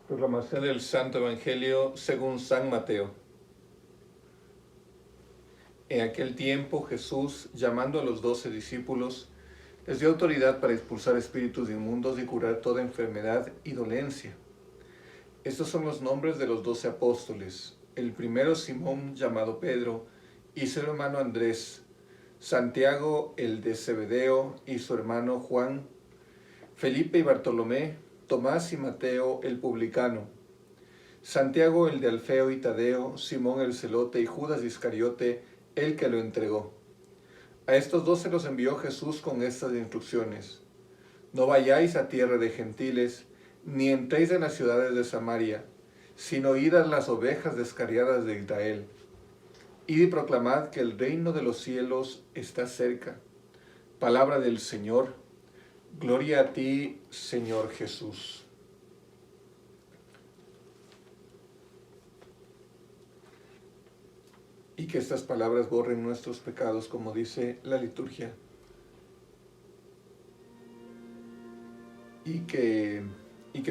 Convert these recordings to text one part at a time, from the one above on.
Proclamación del Santo Evangelio según San Mateo. En aquel tiempo Jesús, llamando a los 12 discípulos, les dio autoridad para expulsar espíritus inmundos y curar toda enfermedad y dolencia. Estos son los nombres de los 12 apóstoles. El primero, Simón, llamado Pedro, y su hermano Andrés, Santiago, el de Zebedeo, y su hermano Juan, Felipe y Bartolomé, Tomás y Mateo, el publicano, Santiago, el de Alfeo y Tadeo, Simón el celote y Judas Iscariote, el que lo entregó. A estos 12 los envió Jesús con estas instrucciones: no vayáis a tierra de gentiles, ni entréis en las ciudades de Samaria, sino id a las ovejas descarriadas de Israel. Id y proclamad que el reino de los cielos está cerca. Palabra del Señor. Gloria a ti, Señor Jesús. Y que estas palabras borren nuestros pecados, como dice la liturgia. Y que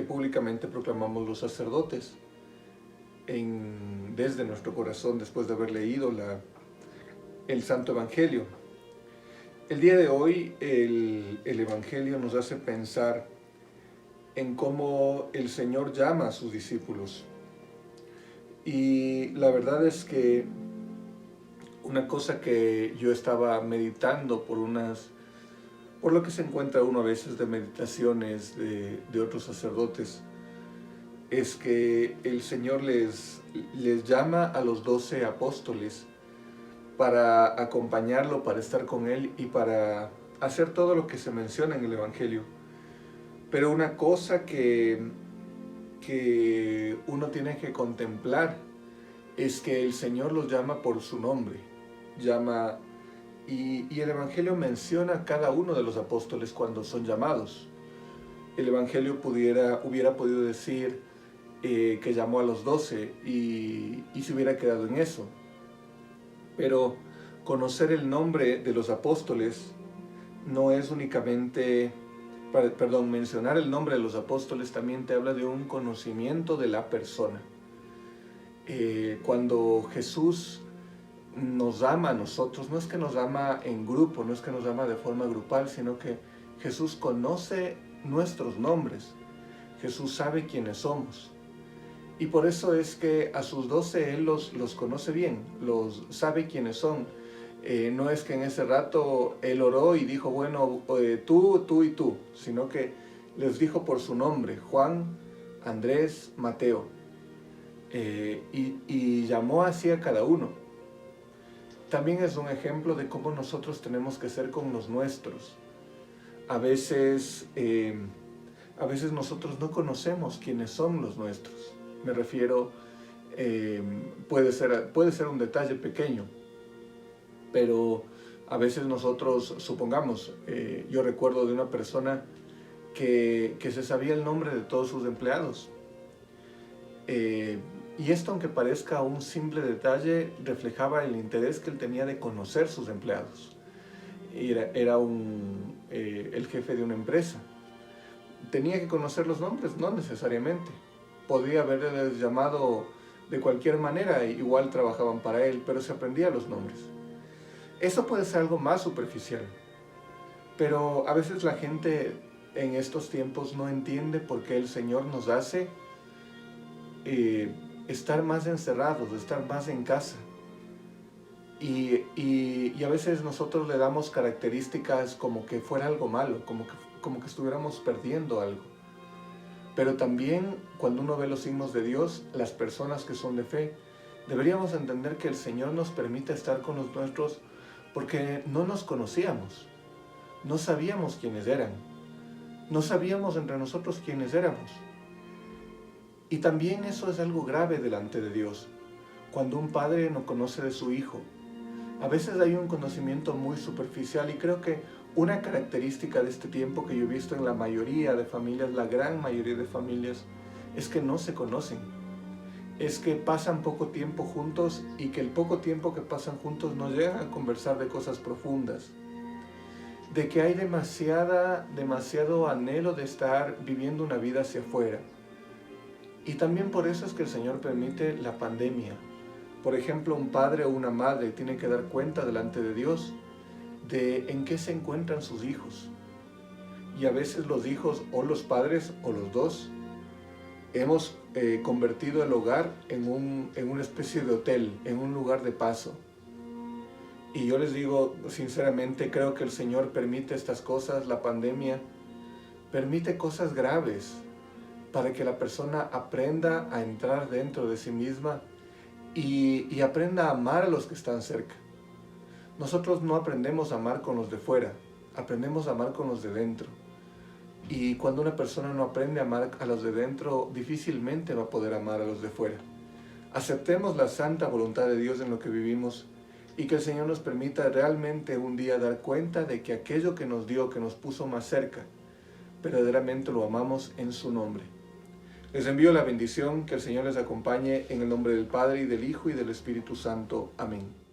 públicamente proclamamos los sacerdotes desde nuestro corazón, después de haber leído el Santo Evangelio. El día de hoy el Evangelio nos hace pensar en cómo el Señor llama a sus discípulos. Y la verdad es que una cosa que yo estaba meditando por lo que se encuentra uno a veces de meditaciones de otros sacerdotes, es que el Señor les llama a los 12 apóstoles para acompañarlo, para estar con Él y para hacer todo lo que se menciona en el Evangelio. Pero una cosa que uno tiene que contemplar es que el Señor los llama por su nombre. Y el Evangelio menciona a cada uno de los apóstoles cuando son llamados. El Evangelio hubiera podido decir que llamó a los 12 y se hubiera quedado en eso. Pero conocer el nombre de los apóstoles no es únicamente, mencionar el nombre de los apóstoles también te habla de un conocimiento de la persona. Cuando Jesús nos ama a nosotros, no es que nos ama en grupo, no es que nos ama de forma grupal, sino que Jesús conoce nuestros nombres. Jesús sabe quiénes somos. Y por eso es que a sus 12 Él los conoce bien, sabe quiénes son. No es que en ese rato Él oró y dijo, bueno, tú y tú, sino que les dijo por su nombre: Juan, Andrés, Mateo. Y llamó así a cada uno. También es un ejemplo de cómo nosotros tenemos que ser con los nuestros. A veces nosotros no conocemos quiénes son los nuestros. Me refiero, puede ser un detalle pequeño, pero a veces nosotros, supongamos, yo recuerdo de una persona que se sabía el nombre de todos sus empleados. Y esto, aunque parezca un simple detalle, reflejaba el interés que él tenía de conocer sus empleados. Era el jefe de una empresa. Tenía que conocer los nombres, no necesariamente. Podría haberles llamado de cualquier manera, igual trabajaban para él, pero se aprendía los nombres. Eso puede ser algo más superficial, pero a veces la gente en estos tiempos no entiende por qué el Señor nos hace estar más encerrados, estar más en casa. Y a veces nosotros le damos características como que fuera algo malo, como que estuviéramos perdiendo algo. Pero también, cuando uno ve los signos de Dios, las personas que son de fe, deberíamos entender que el Señor nos permite estar con los nuestros porque no nos conocíamos, no sabíamos quiénes eran, no sabíamos entre nosotros quiénes éramos. Y también eso es algo grave delante de Dios, cuando un padre no conoce de su hijo. A veces hay un conocimiento muy superficial, y creo que una característica de este tiempo que yo he visto en la mayoría de familias, la gran mayoría de familias, es que no se conocen. Es que pasan poco tiempo juntos y que el poco tiempo que pasan juntos no llegan a conversar de cosas profundas. De que hay demasiado anhelo de estar viviendo una vida hacia afuera. Y también por eso es que el Señor permite la pandemia. Por ejemplo, un padre o una madre tiene que dar cuenta delante de Dios de en qué se encuentran sus hijos. Y a veces los hijos o los padres o los dos hemos convertido el hogar en una especie de hotel, en un lugar de paso. Y yo les digo sinceramente, creo que el Señor permite estas cosas, la pandemia, permite cosas graves para que la persona aprenda a entrar dentro de sí misma y aprenda a amar a los que están cerca. Nosotros no aprendemos a amar con los de fuera, aprendemos a amar con los de dentro. Y cuando una persona no aprende a amar a los de dentro, difícilmente va a poder amar a los de fuera. Aceptemos la santa voluntad de Dios en lo que vivimos y que el Señor nos permita realmente un día dar cuenta de que aquello que nos dio, que nos puso más cerca, verdaderamente lo amamos en su nombre. Les envío la bendición, que el Señor les acompañe en el nombre del Padre, y del Hijo, y del Espíritu Santo. Amén.